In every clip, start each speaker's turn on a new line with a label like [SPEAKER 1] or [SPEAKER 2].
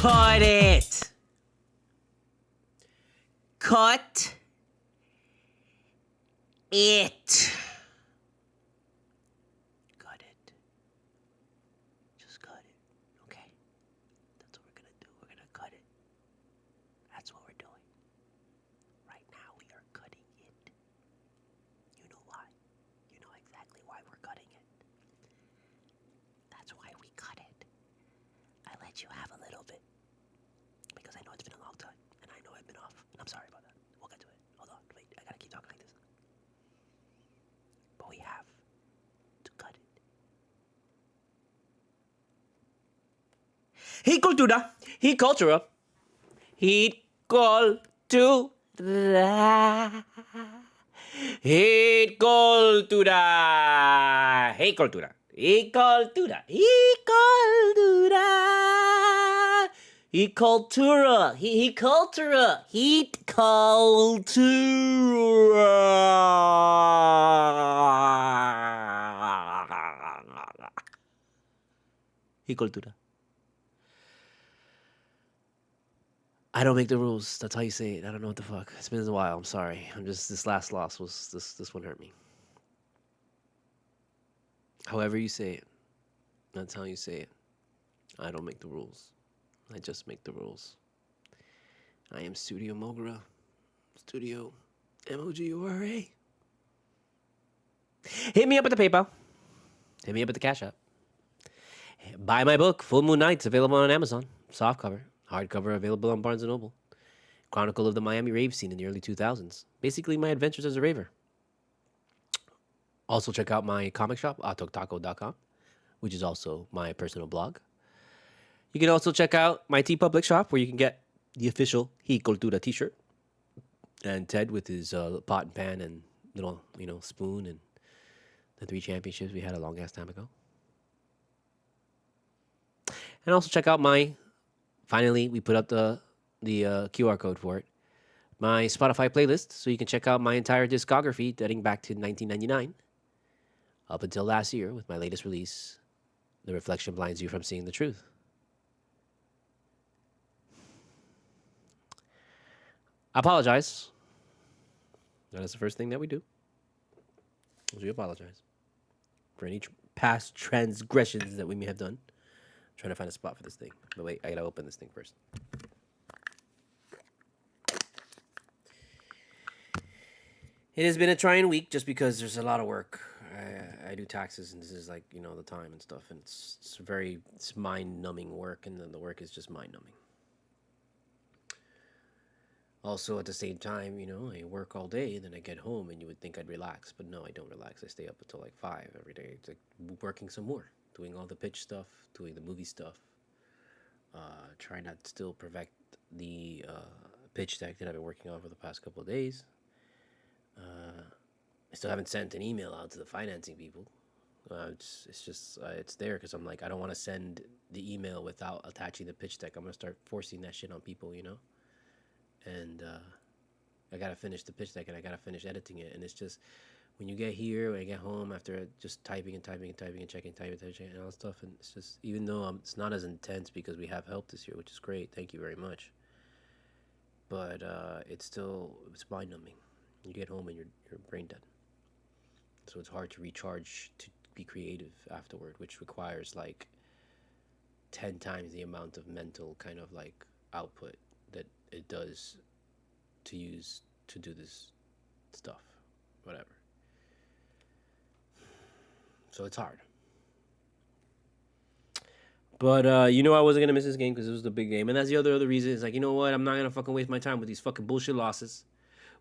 [SPEAKER 1] Cut it! Cut it! Cut it. Just cut it, okay? That's what we're gonna do. We're gonna cut it. That's what we're doing. Right now, we are cutting it. You know why? You know exactly why we're cutting it. That's why we cut it. I let you have a little bit. Because I know it's been a long time, and I know I've been off, and I'm sorry about that. We'll get to it. Hold on, wait, I gotta keep talking like this. But we have to cut it. Hey, Cultura! Hey, Cultura! Hey, Cultura! Hey, Cultura! Hey, Cultura! Hey, Cultura! Hey, Cultura! Heat Cultura! Heat Cultura! Heat Cultura! Heat Cultura. I don't make the rules. That's how you say it. I don't know what the fuck. It's been a while. I'm sorry. This last loss was this one hurt me. However you say it, that's how you say it. I don't make the rules. I just make the rules. I am Studio Mogura. Studio MOGURA. Hit me up at the PayPal. Hit me up at the CashApp. Buy my book, Full Moon Nights, available on Amazon. Softcover. Hardcover available on Barnes & Noble. Chronicle of the Miami rave scene in the early 2000s. Basically, my adventures as a raver. Also, check out my comic shop, atoktaco.com, which is also my personal blog. You can also check out my TeePublic shop, where you can get the official He Cultura t-shirt. And Ted with his pot and pan and little, spoon and the 3 championships we had a long-ass time ago. And also check out finally, we put up the QR code for it. My Spotify playlist, so you can check out my entire discography dating back to 1999. Up until last year with my latest release, The Reflection Blinds You from Seeing the Truth. I apologize. That is the first thing that we do. We apologize for any past transgressions that we may have done. I'm trying to find a spot for this thing. But wait, I gotta open this thing first. It has been a trying week just because there's a lot of work. I do taxes, and this is like, the time and stuff. And it's mind-numbing work, and then the work is just mind-numbing. Also, at the same time, I work all day, and then I get home, and you would think I'd relax, but no, I don't relax. I stay up until like 5 every day. It's like working some more, doing all the pitch stuff, doing the movie stuff, trying to still perfect the pitch deck that I've been working on for the past couple of days. I still haven't sent an email out to the financing people. It's just it's there because I'm like, I don't want to send the email without attaching the pitch deck. I'm gonna start forcing that shit on people, and I gotta finish the pitch deck, and I gotta finish editing it. And it's just when you get here, when I get home after just typing and typing and typing and checking, and all that stuff, and it's just, even though it's not as intense because we have help this year, which is great. Thank you very much. But it's mind numbing. You get home and you're brain dead. So it's hard to recharge to be creative afterward, which requires like 10 times the amount of mental kind of like output that it does to use to do this stuff, whatever. So it's hard. But I wasn't gonna miss this game because it was the big game, and that's the other reason. It's like, you know what? I'm not gonna fucking waste my time with these fucking bullshit losses,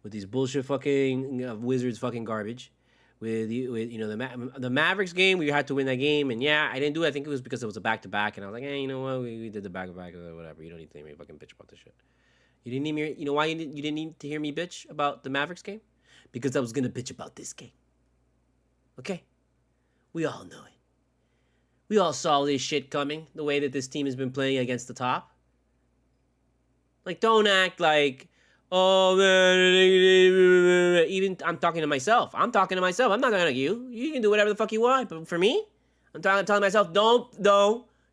[SPEAKER 1] with these bullshit fucking Wizards fucking garbage. With the Mavericks game, we had to win that game, and yeah, I didn't do it. I think it was because it was a back to back, and I was like, you know what? We did the back to back, or whatever. You don't need to hear me fucking bitch about this shit. You didn't need me. You know why you didn't need to hear me bitch about the Mavericks game? Because I was gonna bitch about this game. Okay, we all know it. We all saw this shit coming. The way that this team has been playing against the top. Like, don't act like, oh man, even I'm talking to myself. I'm talking to myself. I'm not talking to you. You can do whatever the fuck you want. But for me, I'm telling myself, don't.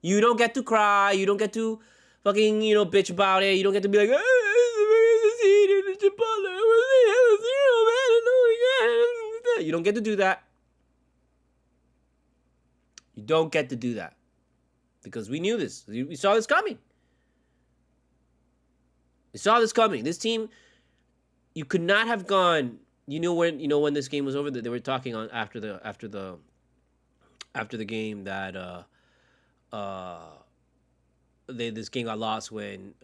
[SPEAKER 1] You don't get to cry. You don't get to fucking, bitch about it. You don't get to be like, you don't get to do that. You don't get to do that. Because we knew this. We saw this coming. We saw this coming. This team, you could not have gone. When this game was over, they were talking on after the game that this game got lost when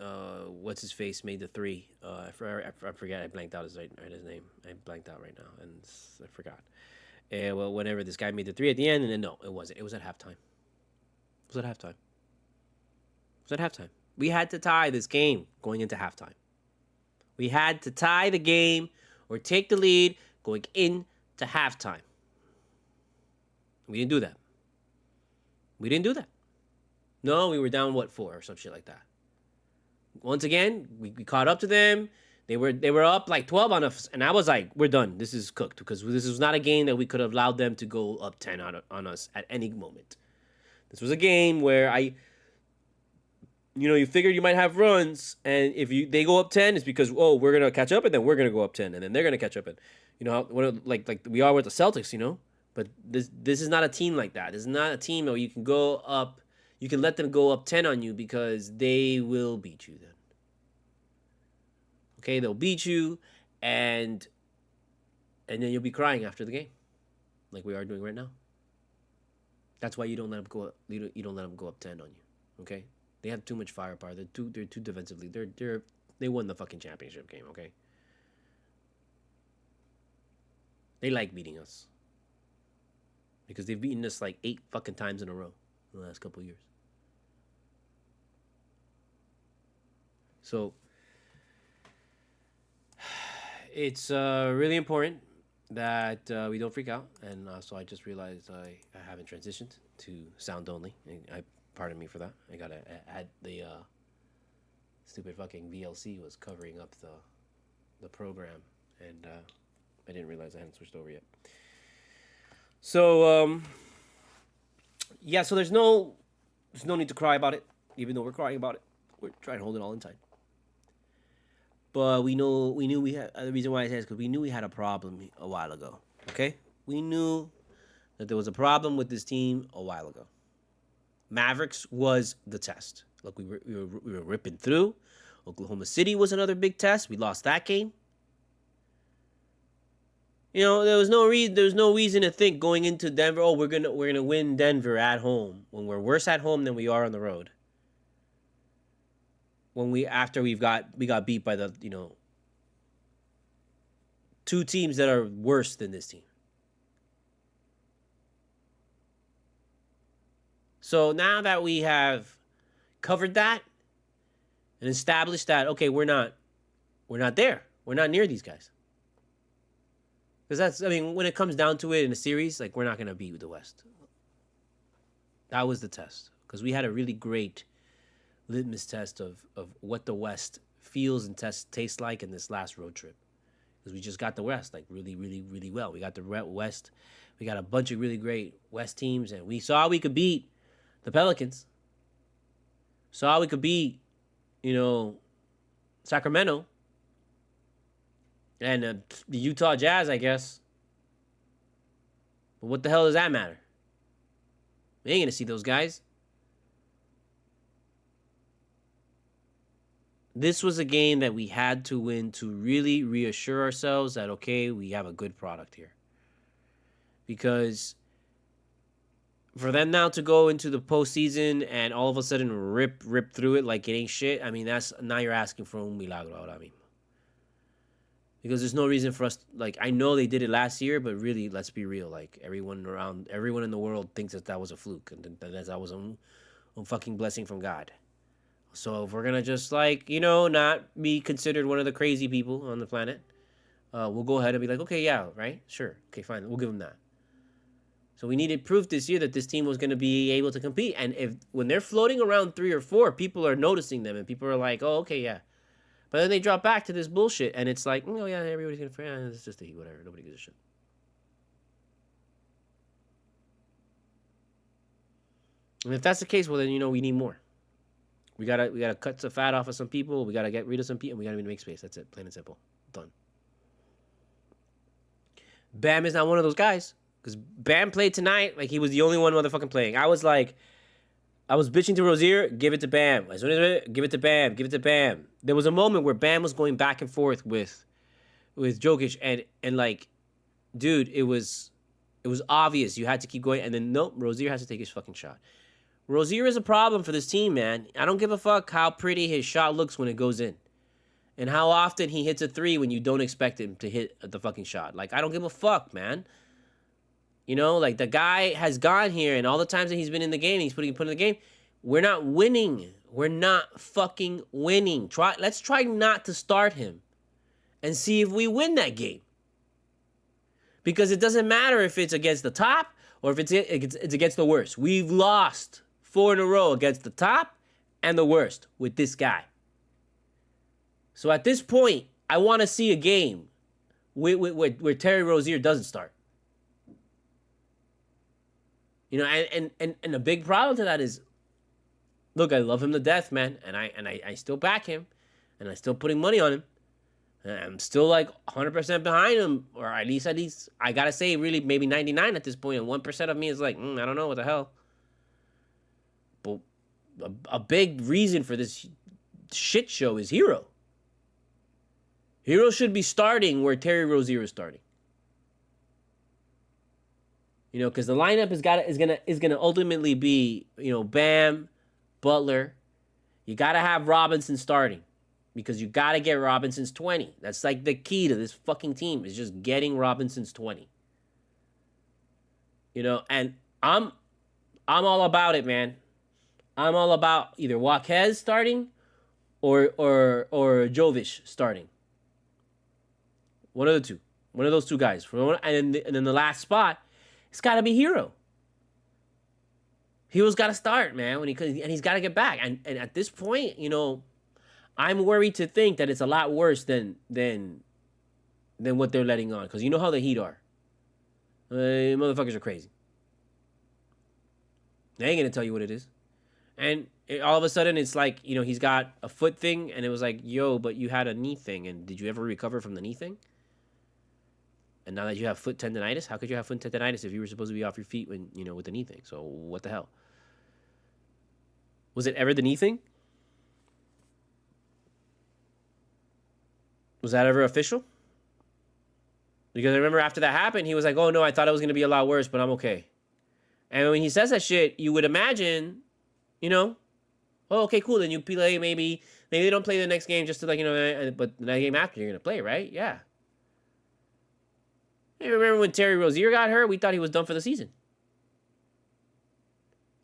[SPEAKER 1] what's his face made the three. I forget. I blanked out his name. I blanked out right now, and I forgot. And well, whenever this guy made the three at the end, and then no, it wasn't. It was at halftime. We had to tie this game going into halftime. We had to tie the game or take the lead going into halftime. We didn't do that. No, we were down 4 or some shit like that. Once again, we caught up to them. They were up like 12 on us, and I was like, we're done. This is cooked, because this was not a game that we could have allowed them to go up 10 on us at any moment. This was a game where you figured you might have runs, and if they go up 10, it's because, we're going to catch up, and then we're going to go up 10, and then they're going to catch up. And, like we are with the Celtics, but this is not a team like that. This is not a team where you can go up, you can let them go up 10 on you, because they will beat you then. Okay, they'll beat you, and then you'll be crying after the game, like we are doing right now. That's why you don't let them go up. You don't let them go up 10 on you. Okay, they have too much firepower. They're too defensively. They won the fucking championship game. Okay, they like beating us because they've beaten us like 8 fucking times in a row in the last couple of years. So it's really important that we don't freak out. And so I just realized I haven't transitioned to sound only. Pardon me for that. I gotta add the stupid fucking VLC was covering up the program, and I didn't realize I hadn't switched over yet. So yeah, so there's no need to cry about it, even though we're crying about it. We're trying to hold it all inside. But we knew we had, the reason why I say is because we knew we had a problem a while ago. Okay, we knew that there was a problem with this team a while ago. Mavericks was the test. Look, we were ripping through. Oklahoma City was another big test. We lost that game. There was no reason to think going into Denver, we're gonna win Denver at home, when we're worse at home than we are on the road. When we got beat by the two teams that are worse than this team. So now that we have covered that and established that, okay, we're not there. We're not near these guys. Because that's, I mean, when it comes down to it in a series, like, we're not going to beat the West. That was the test. Because we had a really great litmus test of what the West feels and tastes like in this last road trip. Because we just got the West, like, really, really, really well. We got the West. We got a bunch of really great West teams, and we saw we could beat the Pelicans. Saw we could beat, Sacramento. And the Utah Jazz, I guess. But what the hell does that matter? We ain't going to see those guys. This was a game that we had to win to really reassure ourselves that, okay, we have a good product here. Because for them now to go into the postseason and all of a sudden rip through it like it ain't shit, I mean, now you're asking for un milagro ahora mismo. Because there's no reason for us, like, I know they did it last year, but really, let's be real. Like, everyone in the world thinks that was a fluke and that was a fucking blessing from God. So if we're going to just, like, not be considered one of the crazy people on the planet, we'll go ahead and be like, okay, yeah, right? Sure. Okay, fine. We'll give them that. So we needed proof this year that this team was going to be able to compete. And when they're floating around 3 or 4, people are noticing them and people are like, oh, okay, yeah. But then they drop back to this bullshit, and it's like, oh, yeah, everybody's going to... it's just a Heat, whatever. Nobody gives a shit. And if that's the case, well, then, we need more. We gotta cut the fat off of some people. We got to get rid of some people. We got to make space. That's it. Plain and simple. Done. Bam is not one of those guys. Because Bam played tonight like he was the only one motherfucking playing. I was bitching to Rozier, give it to Bam. As soon as give it to Bam, give it to Bam. There was a moment where Bam was going back and forth with Jokic, and like, dude, it was obvious you had to keep going. And then nope, Rozier has to take his fucking shot. Rozier is a problem for this team, man. I don't give a fuck how pretty his shot looks when it goes in, and how often he hits a 3 when you don't expect him to hit the fucking shot. Like, I don't give a fuck, man. Like, the guy has gone here, and all the times that he's been in the game, he's put in the game, we're not winning. We're not fucking winning. Let's try not to start him and see if we win that game. Because it doesn't matter if it's against the top or if it's against the worst. We've lost 4 in a row against the top and the worst with this guy. So at this point, I want to see a game where Terry Rozier doesn't start. And a big problem to that is, look, I love him to death, man, and I still back him, and I'm still putting money on him, and I'm still like 100% behind him, or at least I gotta say, really, maybe 99 at this point, and 1% of me is like, I don't know what the hell. But a big reason for this shit show is Hero. Hero should be starting where Terry Rozier is starting. Because the lineup is gonna ultimately be, Bam, Butler. You gotta have Robinson starting, because you gotta get Robinson's 20. That's like the key to this fucking team, is just getting Robinson's 20. And I'm all about it, man. I'm all about either Jaquez starting or Jovic starting. One of the two. One of those two guys. And then the last spot, it's got to be Hero. Hero's got to start, man, and he's got to get back. And at this point, I'm worried to think that it's a lot worse than what they're letting on. Because you know how the Heat are. Motherfuckers are crazy. They ain't going to tell you what it is. And all of a sudden, it's like, he's got a foot thing, and it was like, yo, but you had a knee thing, and did you ever recover from the knee thing? And now that you have foot tendonitis, how could you have foot tendonitis if you were supposed to be off your feet when, with the knee thing? So what the hell? Was it ever the knee thing? Was that ever official? Because I remember after that happened, he was like, oh no, I thought it was going to be a lot worse, but I'm okay. And when he says that shit, you would imagine, oh, okay, cool. Then you play, maybe they don't play the next game just to, like, but the next game after you're going to play, right? Yeah. Hey, remember when Terry Rozier got hurt? We thought he was done for the season.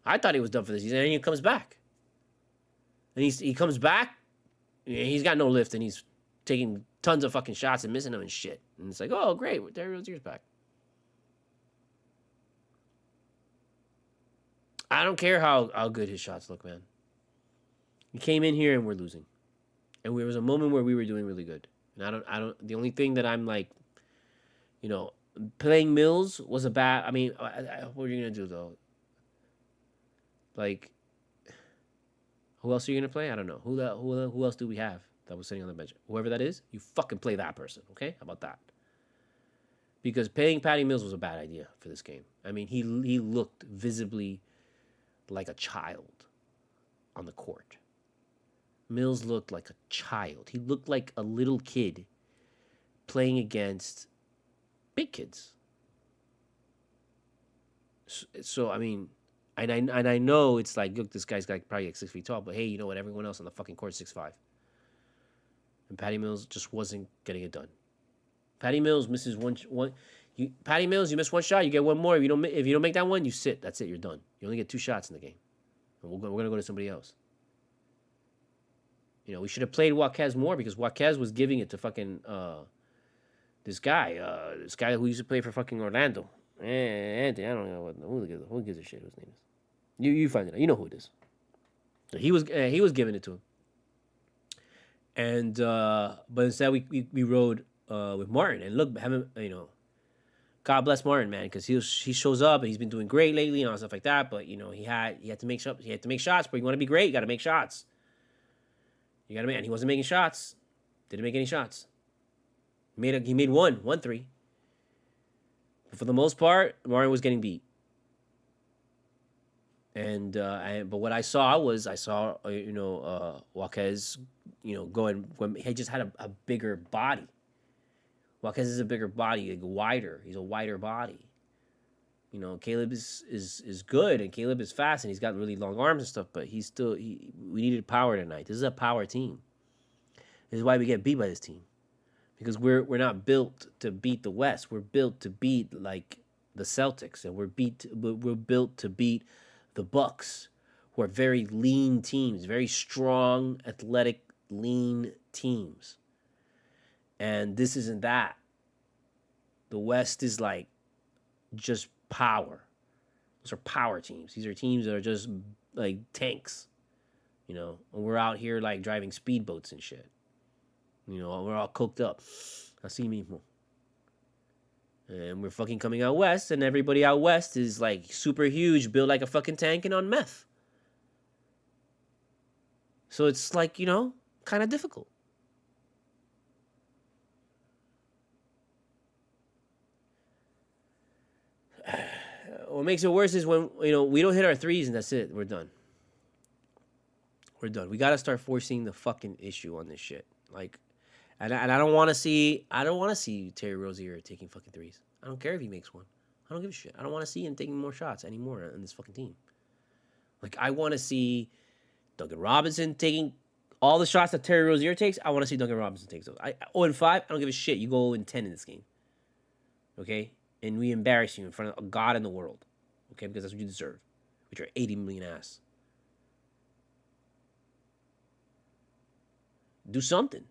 [SPEAKER 1] I thought he was done for the season, and he comes back. And he comes back, he's got no lift, and he's taking tons of fucking shots and missing them and shit. And it's like, oh, great, Terry Rozier's back. I don't care how good his shots look, man. We came in here and we're losing. And there was a moment where we were doing really good. And I don't, the only thing that I'm like, you know, playing Mills was a bad, I mean, what are you going to do though? Like, who else are you going to play? I don't know. Who else do we have that was sitting on the bench? Whoever that is, you fucking play that person, okay? How about that? Because playing Patty Mills was a bad idea for this game. I mean, he looked visibly like a child on the court. Mills looked like a child. He looked like a little kid playing against big kids. So I mean, and I know it's like, look, this guy's like probably like 6 feet tall, but hey, you know what? Everyone else on the fucking court is 6'5". And Patty Mills just wasn't getting it done. Patty Mills misses one. Patty Mills, you miss one shot, you get one more. If you don't make that one, you sit. That's it. You're done. You only get 2 shots in the game. And we're gonna go to somebody else. You know, we should have played Jaquez more because Jaquez was giving it to fucking this guy who used to play for fucking Orlando. Anthony, I don't know who gives a shit whose name is. You find it out. You know who it is. He was giving it to him. And but instead we rode with Martin, and look, God bless Martin, man, because he shows up and he's been doing great lately and all stuff like that. But you know, he had to make shots. But you want to be great, you got to make shots. And he wasn't making shots. Didn't make any shots. He made one three. But for the most part, Martin was getting beat. And but what I saw was Jaquez, when he just had a bigger body. Jaquez is a bigger body, like wider. He's a wider body. You know, Caleb is good, and Caleb is fast, and he's got really long arms and stuff. But we needed power tonight. This is a power team. This is why we get beat by this team, because we're not built to beat the West. We're built to beat like the Celtics, and we're built to beat the Bucks, who are very lean teams, very strong, athletic, lean teams. And this isn't that. The West is like just power. Those are power teams. These are teams that are just like tanks, you know. And we're out here like driving speedboats and shit. You know, we're all coked up. Así mismo. And we're fucking coming out west, and everybody out west is like super huge, built like a fucking tank and on meth. So it's like, you know, kind of difficult. What makes it worse is when, you know, we don't hit our threes and that's it. We're done. We're done. We got to start forcing the fucking issue on this shit. Like, and I don't want to see Terry Rozier taking fucking threes. I don't care if he makes one. I don't give a shit. I don't want to see him taking more shots anymore in this fucking team. Like, I want to see Duncan Robinson taking all the shots that Terry Rozier takes. I want to see Duncan Robinson take those. 0-5, I don't give a shit. You go 0-10 in this game. Okay? And we embarrass you in front of a God in the world. Okay? Because that's what you deserve. With your 80 million ass. Do something.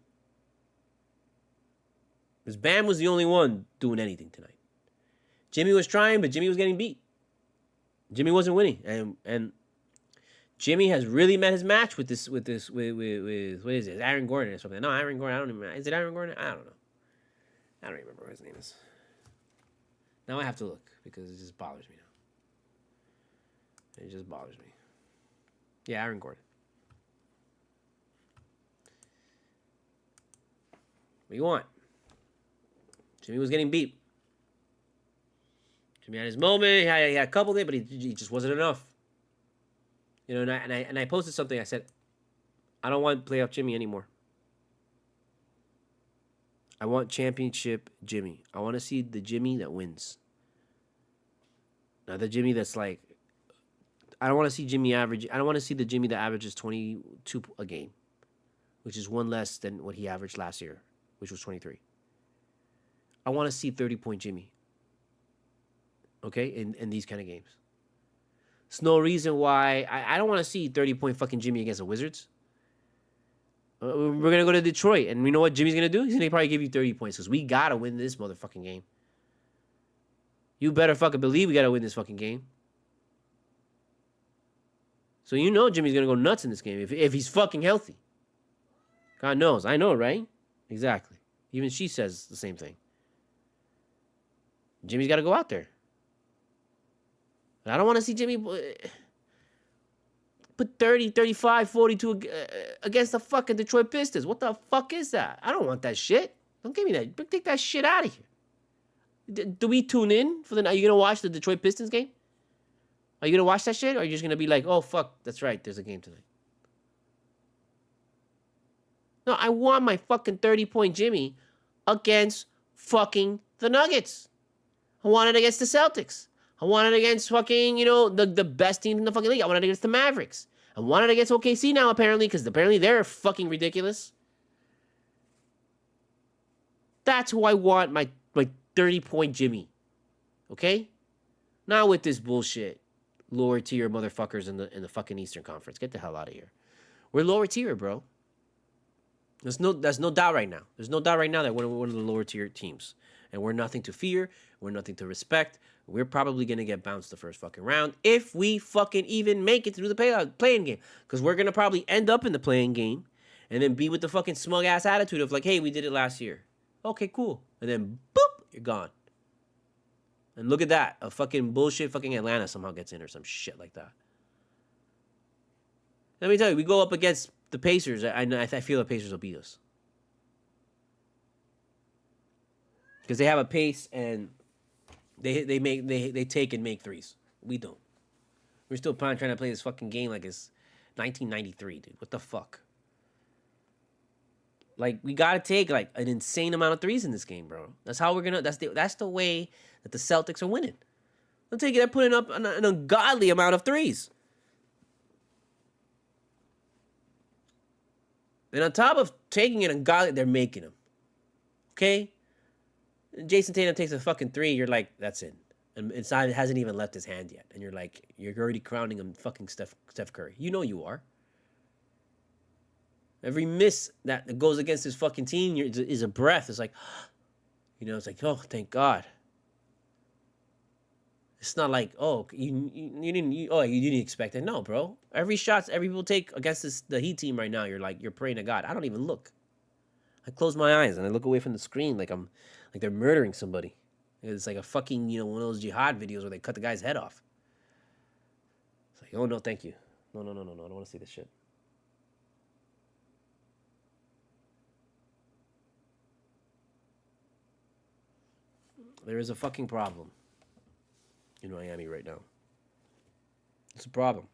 [SPEAKER 1] Because Bam was the only one doing anything tonight. Jimmy was trying, but Jimmy was getting beat. Jimmy wasn't winning. And Jimmy has really met his match with what is it? Aaron Gordon or something. No, Aaron Gordon, I don't even know. Is it Aaron Gordon? I don't know. I don't remember what his name is. Now I have to look because it just bothers me now. It just bothers me. Yeah, Aaron Gordon. What do you want? Jimmy was getting beat. Jimmy had his moment. He had a couple there, but he just wasn't enough. You know, and I posted something. I said, I don't want playoff Jimmy anymore. I want championship Jimmy. I want to see the Jimmy that wins. Not the Jimmy that's like, I don't want to see Jimmy average. I don't want to see the Jimmy that averages 22 a game, which is one less than what he averaged last year, which was 23. I want to see 30-point Jimmy. Okay, in these kind of games. There's no reason why I don't want to see 30-point fucking Jimmy against the Wizards. We're gonna go to Detroit, and we know what Jimmy's gonna do. He's gonna probably give you 30 points because we gotta win this motherfucking game. You better fucking believe we gotta win this fucking game. So you know Jimmy's gonna go nuts in this game if he's fucking healthy. God knows, I know, right? Exactly. Even she says the same thing. Jimmy's got to go out there. I don't want to see Jimmy put 30, 35, 42 against the fucking Detroit Pistons. What the fuck is that? I don't want that shit. Don't give me that. Take that shit out of here. Do we tune in for the night? Are you going to watch the Detroit Pistons game? Are you going to watch that shit? Or are you just going to be like, oh, fuck, that's right, there's a game tonight? No, I want my fucking 30-point Jimmy against fucking the Nuggets. I want it against the Celtics. I want it against fucking, the best team in the fucking league. I want it against the Mavericks. I want it against OKC now, apparently, because apparently they're fucking ridiculous. That's who I want my 30-point Jimmy. Okay? Not with this bullshit. Lower tier motherfuckers in the fucking Eastern Conference. Get the hell out of here. We're lower tier, bro. There's no doubt right now. There's no doubt right now that we're one of the lower tier teams. And we're nothing to fear. We're nothing to respect. We're probably going to get bounced the first fucking round if we fucking even make it through the playing game. Because we're going to probably end up in the playing game and then be with the fucking smug-ass attitude of like, hey, we did it last year. Okay, cool. And then, boop, you're gone. And look at that. A fucking bullshit fucking Atlanta somehow gets in or some shit like that. Let me tell you, we go up against the Pacers. I feel the Pacers will beat us. Because they have a pace and they take and make threes. We don't. We're still trying to play this fucking game like it's 1993, dude. What the fuck? Like, we gotta take like an insane amount of threes in this game, bro. That's how we're gonna. That's the way that the Celtics are winning. They'll take it. They're putting up an ungodly amount of threes. And on top of taking it ungodly, they're making them. Okay. Jason Tatum takes a fucking three, you're like, that's it. And it hasn't even left his hand yet. And you're like, you're already crowning him fucking Steph Curry. You know you are. Every miss that goes against his fucking team is a breath. It's like, it's like, oh, thank God. It's not like, oh, you didn't expect it. No, bro. Every people take against the Heat team right now, you're praying to God. I don't even look. I close my eyes and I look away from the screen like they're murdering somebody. It's like a fucking, one of those jihad videos where they cut the guy's head off. It's like, oh, no, thank you. No. I don't want to see this shit. There is a fucking problem in Miami right now. It's a problem.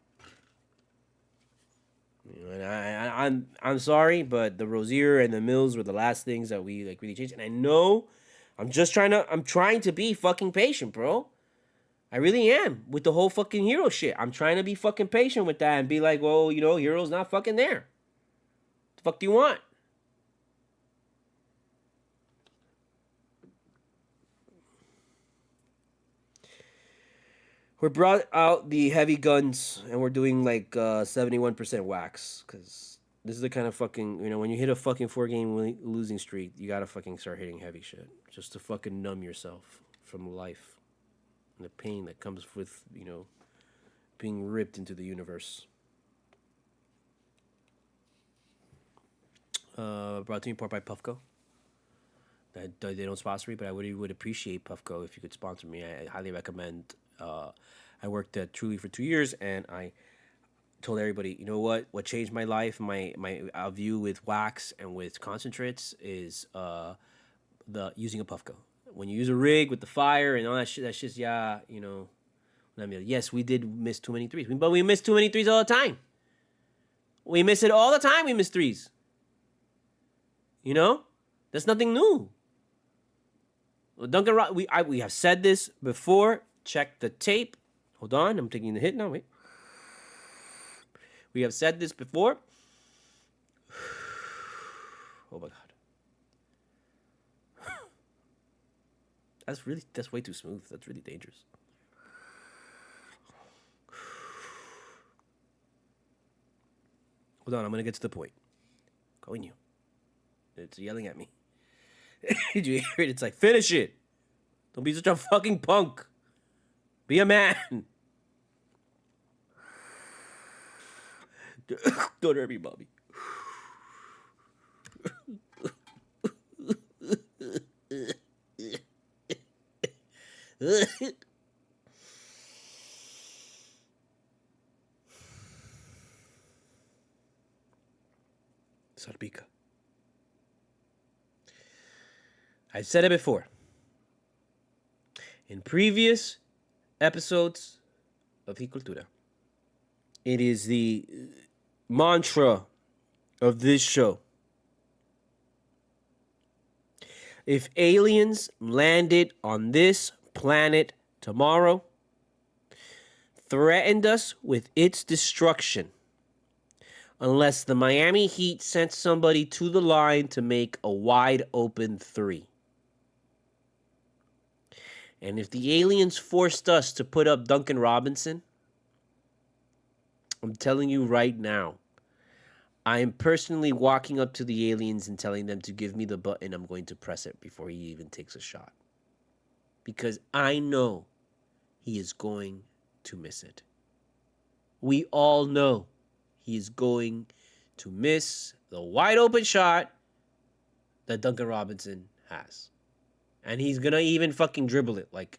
[SPEAKER 1] And I'm sorry, but the Rozier and the Mills were the last things that we really changed. And I know I'm trying to be fucking patient, bro. I really am with the whole fucking hero shit. I'm trying to be fucking patient with that and be like, well, hero's not fucking there. What the fuck do you want? We brought out the heavy guns and we're doing like 71% wax because this is the kind of fucking, when you hit a fucking 4-game losing streak, you gotta fucking start hitting heavy shit just to fucking numb yourself from life and the pain that comes with, being ripped into the universe. Brought to you in part by Puffco. They don't sponsor me, but I really would appreciate Puffco if you could sponsor me. I highly recommend. I worked at Truly for 2 years, and I told everybody, you know what changed my life, my view with wax and with concentrates is the using a Puffco. When you use a rig with the fire and all that shit, that's just yes, we did miss too many threes, but we miss too many threes all the time. We miss it all the time. We miss threes. That's nothing new. Well, Duncan, we have said this before. Check the tape. Hold on, I'm taking the hit now. Wait. We have said this before. Oh my God. That's way too smooth. That's really dangerous. Hold on, I'm gonna get to the point. Coño. It's yelling at me. Did you hear it? It's like, finish it. Don't be such a fucking punk. Be a man. Don't hurt me, Bobby. Sarpica. I've said it before. In previous episodes of Cultura, it is the mantra of this show. If aliens landed on this planet tomorrow, threatened us with its destruction, unless the Miami Heat sent somebody to the line to make a wide open three. And if the aliens forced us to put up Duncan Robinson, I'm telling you right now, I am personally walking up to the aliens and telling them to give me the button. I'm going to press it before he even takes a shot. Because I know he is going to miss it. We all know he is going to miss the wide open shot that Duncan Robinson has. And he's going to even fucking dribble it. Like,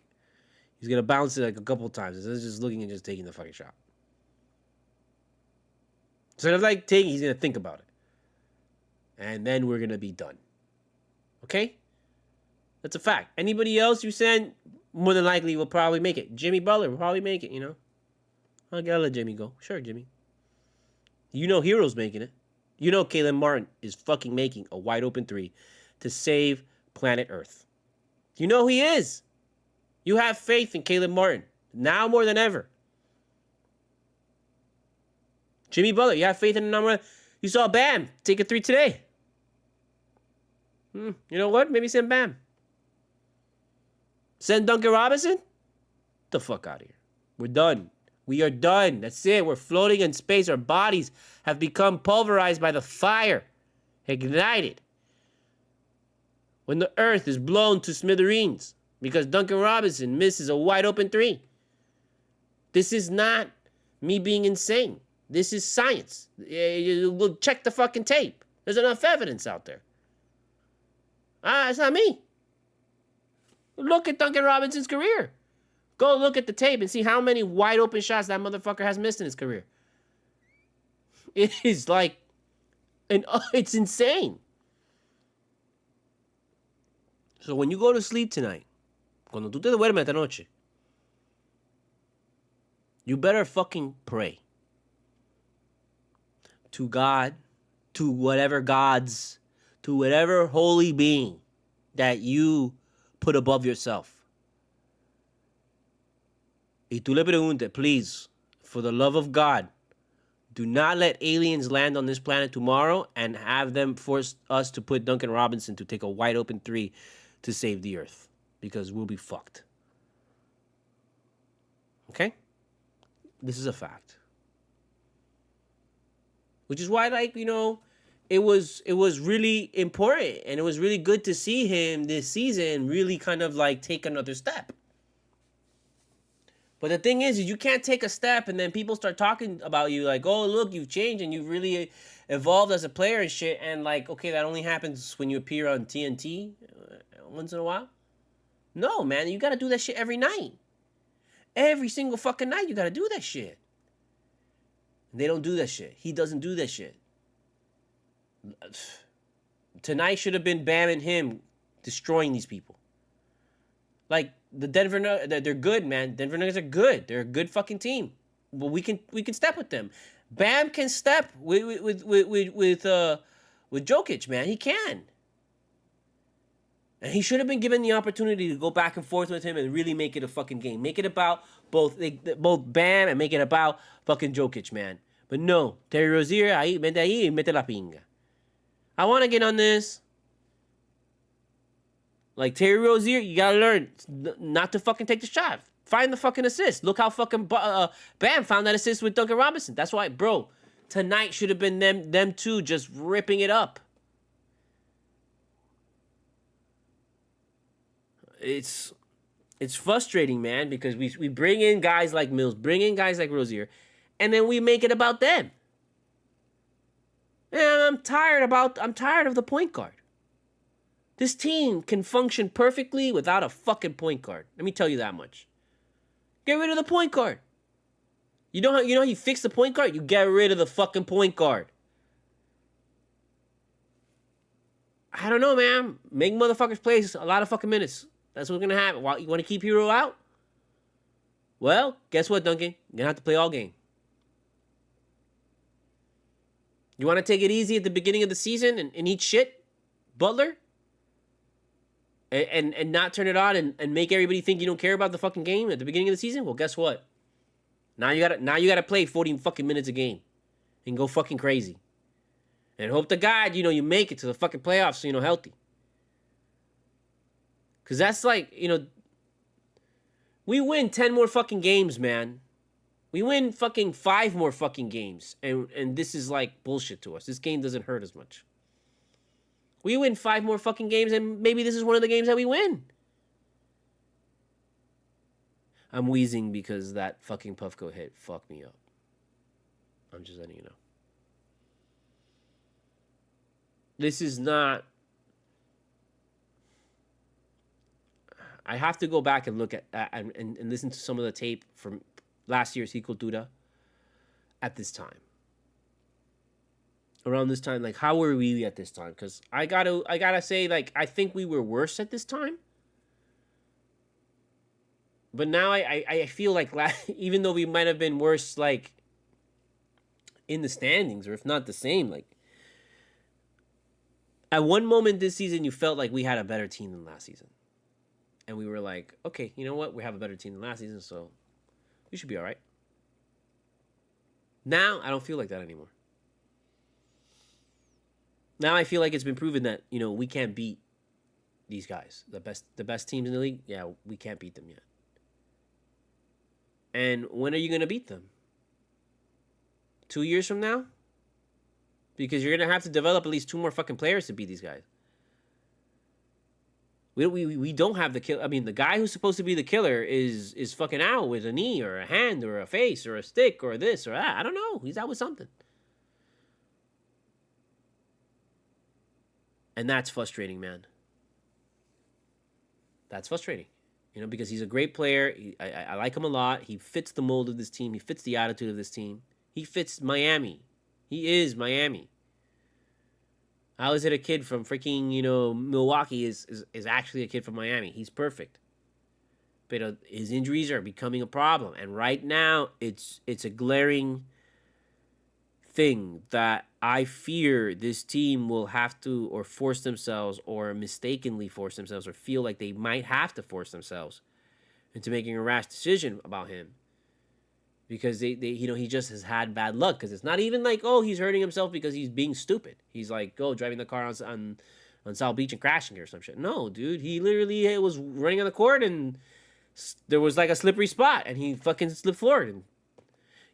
[SPEAKER 1] he's going to bounce it like a couple times. Instead of just looking and just taking the fucking shot. Instead of like taking, he's going to think about it. And then we're going to be done. Okay? That's a fact. Anybody else you send, more than likely will probably make it. Jimmy Butler will probably make it, you know? I'll let Jimmy go. Sure, Jimmy. You know Hero's making it. You know Caleb Martin is fucking making a wide open three to save planet Earth. You know he is. You have faith in Caleb Martin. Now more than ever. Jimmy Butler, you have faith in the number. You saw Bam take a three today. You know what? Maybe send Bam. Send Duncan Robinson? Get the fuck out of here. We're done. We are done. That's it. We're floating in space. Our bodies have become pulverized by the fire. Ignited. When the earth is blown to smithereens because Duncan Robinson misses a wide open three. This is not me being insane. This is science. We'll check the fucking tape. There's enough evidence out there. It's not me. Look at Duncan Robinson's career. Go look at the tape and see how many wide open shots that motherfucker has missed in his career. It is like, it's insane. So when you go to sleep tonight, cuando tú te duermes esta noche, you better fucking pray to God, to whatever gods, to whatever holy being that you put above yourself. Y tú le preguntes, please, for the love of God, do not let aliens land on this planet tomorrow and have them force us to put Duncan Robinson to take a wide open three to save the earth, because we'll be fucked. Okay? This is a fact. Which is why, like, you know, it was really important, and it was really good to see him this season really kind of like take another step. But the thing is you can't take a step and then people start talking about you like, oh, look, you've changed and you've really evolved as a player and shit. And like, okay, that only happens when you appear on TNT once in a while. No, man, you got to do that shit every night. Every single fucking night you got to do that shit. And they don't do that shit. He doesn't do that shit. Tonight should have been Bam and him destroying these people. Like, the Denver Nuggets, they're good, man. Denver Nuggets are good. They're a good fucking team. But we can step with them. Bam can step with Jokic, man. He can. And he should have been given the opportunity to go back and forth with him and really make it a fucking game. Make it about both Bam and make it about fucking Jokic, man. But no, Terry Rozier, vente ahí y mete la pinga. I want to get on this. Like, Terry Rozier, you gotta learn not to fucking take the shot. Find the fucking assist. Look how fucking Bam found that assist with Duncan Robinson. That's why, bro, Tonight should have been them two just ripping it up. It's frustrating, man, because we bring in guys like Mills, bring in guys like Rozier, and then we make it about them. And I'm tired of the point guard. This team can function perfectly without a fucking point guard. Let me tell you that much. Get rid of the point guard. You know how you fix the point guard? You get rid of the fucking point guard. I don't know, man. Make motherfuckers play a lot of fucking minutes. That's what's gonna happen. You want to keep Hero out? Well, guess what, Duncan? You're gonna have to play all game. You want to take it easy at the beginning of the season and eat shit, Butler? And not turn it on and make everybody think you don't care about the fucking game at the beginning of the season? Well, guess what? Now you gotta play 40 fucking minutes a game and go fucking crazy. And hope to God, you make it to the fucking playoffs so healthy. Cause that's like, we win 10 more fucking games, man. We win fucking 5 more fucking games. And this is like bullshit to us. This game doesn't hurt as much. We win 5 more fucking games, and maybe this is one of the games that we win. I'm wheezing because that fucking Puffco hit fucked me up. I'm just letting you know. This is not... I have to go back and look at and listen to some of the tape from last year's Cultura at this time. Around this time, like, how were we at this time? Because I gotta say, like, I think we were worse at this time. But now I feel like even though we might have been worse, like, in the standings, or if not the same, like, at one moment this season, you felt like we had a better team than last season. And we were like, okay, you know what? We have a better team than last season, so we should be all right. Now, I don't feel like that anymore. Now I feel like it's been proven that, we can't beat these guys. The best teams in the league, yeah, we can't beat them yet. And when are you going to beat them? 2 years from now? Because you're going to have to develop at least 2 more fucking players to beat these guys. We don't have the kill. I mean, the guy who's supposed to be the killer is fucking out with a knee or a hand or a face or a stick or this or that. I don't know. He's out with something. And that's frustrating, man. That's frustrating. Because he's a great player. I like him a lot. He fits the mold of this team. He fits the attitude of this team. He fits Miami. He is Miami. How is it a kid from freaking, Milwaukee is actually a kid from Miami? He's perfect. But his injuries are becoming a problem. And right now, it's a glaring thing that I fear this team will have to or force themselves or mistakenly force themselves or feel like they might have to force themselves into making a rash decision about him. Because he just has had bad luck. Because it's not even like, oh, he's hurting himself because he's being stupid. He's like, driving the car on South Beach and crashing or some shit. No, dude, he literally was running on the court and there was like a slippery spot and he fucking slipped forward. And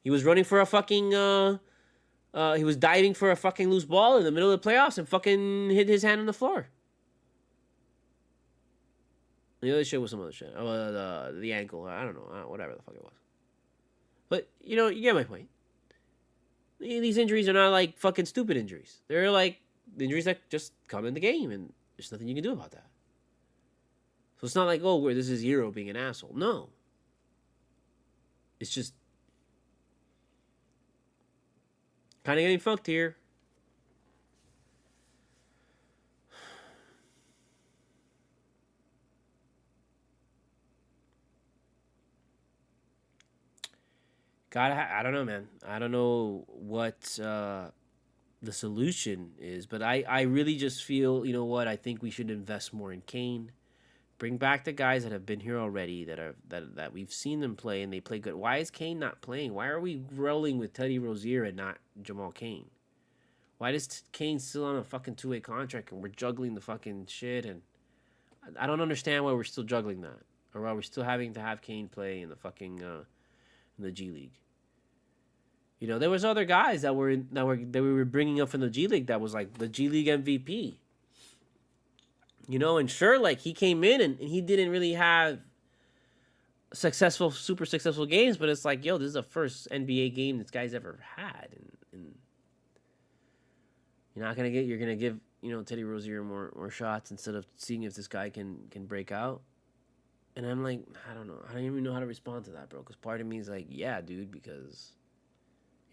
[SPEAKER 1] he was running for a fucking, he was diving for a fucking loose ball in the middle of the playoffs and fucking hit his hand on the floor. The other shit was some other shit. The ankle, I don't know, whatever the fuck it was. But, you get my point. These injuries are not like fucking stupid injuries. They're like injuries that just come in the game and there's nothing you can do about that. So it's not like, where this is Hero being an asshole. No. It's just kind of getting fucked here. God, I don't know, man. I don't know what the solution is, but I really just feel, I think we should invest more in Kane. Bring back the guys that have been here already, that we've seen them play and they play good. Why is Kane not playing? Why are we rolling with Teddy Rozier and not Jamal Kane? Why is Kane still on a fucking 2-way contract and we're juggling the fucking shit? And I don't understand why we're still juggling that, or why we're still having to have Kane play in the fucking in the G League. You know, there was other guys that we were bringing up from the G League that was like the G League MVP. You know, and sure, like he came in and he didn't really have super successful games, but it's like, yo, this is the first NBA game this guy's ever had, and you're gonna give Teddy Rozier more shots instead of seeing if this guy can break out. And I'm like, I don't know, I don't even know how to respond to that, bro. Because part of me is like, yeah, dude, because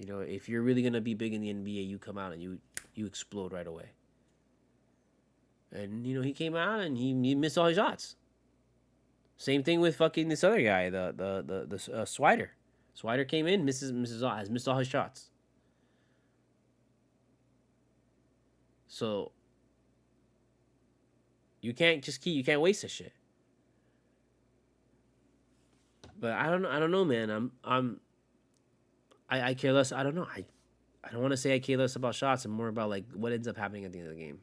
[SPEAKER 1] if you're really gonna be big in the NBA, you come out and you explode right away. And he came out and he missed all his shots. Same thing with fucking this other guy, the Swider. Swider came in, has missed all his shots. So you can't waste this shit. But I don't know, man. I care less. I don't know. I don't want to say I care less about shots and more about like what ends up happening at the end of the game.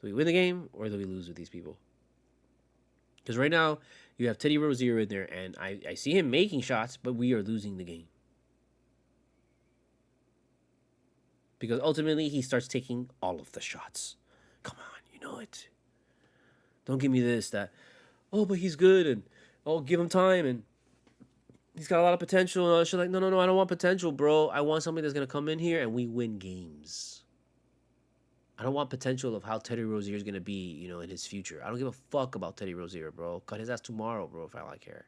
[SPEAKER 1] Do we win the game or do we lose with these people? Because right now you have Teddy Rozier in there, and I see him making shots, but we are losing the game. Because ultimately he starts taking all of the shots. Come on, you know it. Don't give me this, that, oh, but he's good, and oh, give him time, and he's got a lot of potential. And all that shit. Like, no, I don't want potential, bro. I want somebody that's going to come in here and we win games. I don't want potential of how Teddy Rozier is going to be, in his future. I don't give a fuck about Teddy Rozier, bro. Cut his ass tomorrow, bro, if I like care.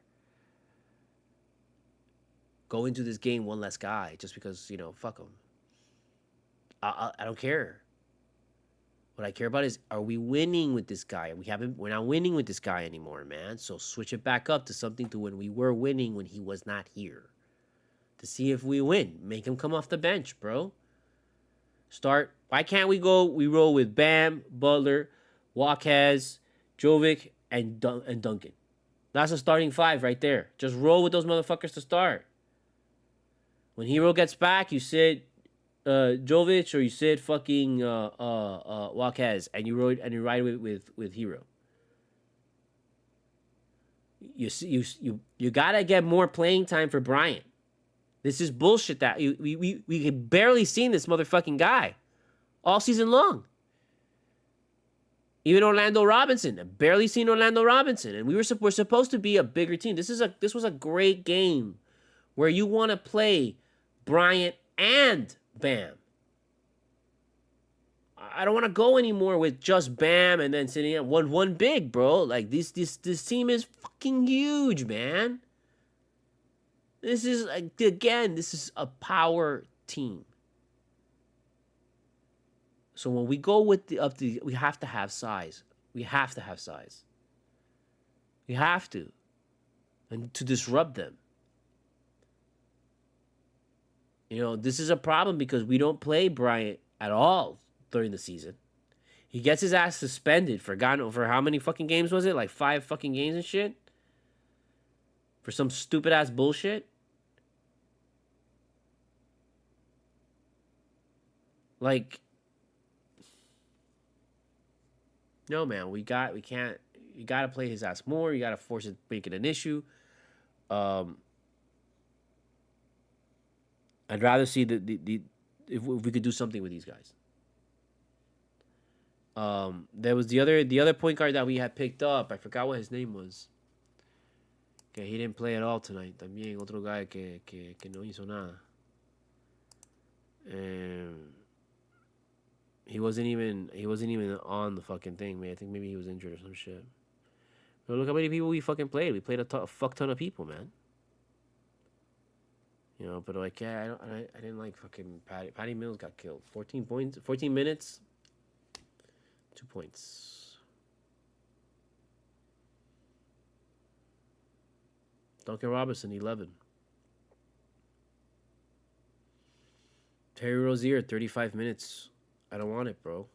[SPEAKER 1] Go into this game one less guy just because, fuck him. I don't care. What I care about is, are we winning with this guy? We're not winning with this guy anymore, man. So switch it back up to something to when we were winning when he was not here. To see if we win. Make him come off the bench, bro. Why can't we roll with Bam, Butler, Walquez, Jovic, and Duncan? That's a starting five right there. Just roll with those motherfuckers to start. When Hero gets back, you sit Jovic or you sit fucking Walquez, and you ride with Hero. You gotta get more playing time for Bryant. This is bullshit that we have barely seen this motherfucking guy all season long. Even Orlando Robinson, I've barely seen Orlando Robinson, and we're supposed to be a bigger team. This was a great game where you want to play Bryant and Bam. I don't want to go anymore with just Bam and then sitting at one big, bro. Like this team is fucking huge, man. This is a power team. So when we go with we have to have size. We have to have size. We have to. And to disrupt them. This is a problem because we don't play Bryant at all during the season. He gets his ass suspended for how many fucking games was it? Like 5 fucking games and shit? For some stupid ass bullshit? Like, no, man, you gotta play his ass more. You gotta force it, make it an issue. I'd rather see if we could do something with these guys. There was the other point guard that we had picked up. I forgot what his name was. Okay, he didn't play at all tonight. También otro guy que no hizo nada. He wasn't even on the fucking thing, man. I think maybe he was injured or some shit. But look how many people we fucking played. We played a fuck ton of people, man. But like, yeah, I didn't like fucking Patty. Patty Mills got killed. 14 points, 14 minutes, 2 points. Duncan Robinson, 11. Terry Rozier, 35 minutes. I don't want it, bro.